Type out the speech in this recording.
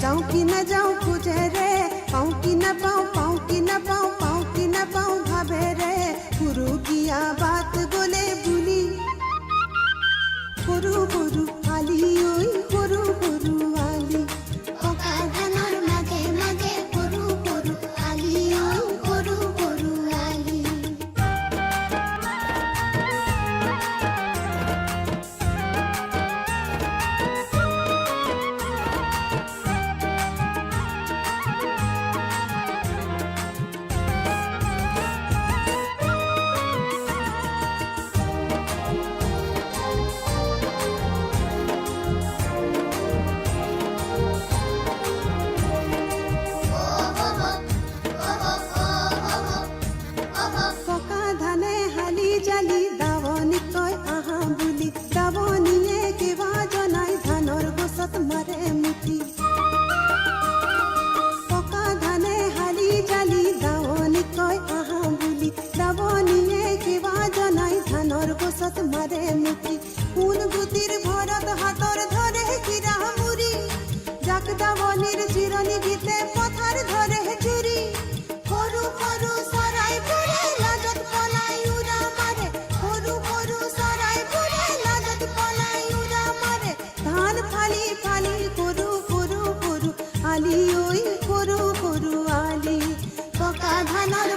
जाऊं कि न जाऊं खोजे रे पाऊं कि न पाऊं पाऊं कि न पाऊं पाऊं कि न पाऊं भावे रे गुरु किया बात बोले भूली गुरु गुरु आली ओई गुरु गुरु आली পোকা ধানের মাঝে মাঝে গরু গরু আলি ওই গরু গরু আলি পকা ধানে হালি জালি দাবনি কয় আহা বুলি দাবনিয়ে কেবা জনাই ধানৰ গছত মাৰে মুঠি পকা ধানে হালি জালি দাবনি কয় আহা বুলি দাবনিয়ে কেবা জনাই ধানৰ গছত মাৰে মুঠি কোন গুটিৰ ভৰত হাতৰ ধৰে কিৰা মুৰি জাক দাবনিৰ চিৰণি গীতে পথাৰ ধৰে চুৰি সৰু সৰু চৰাই ফুৰে লাজত পলাই উৰা মাৰে সৰু সৰু চৰাই ফুৰে লাজত পলাই উৰা মাৰে ধান ফালি ফালি সৰু সৰু সৰু আলি ঐ সৰু সৰু আলি পকা ধানৰ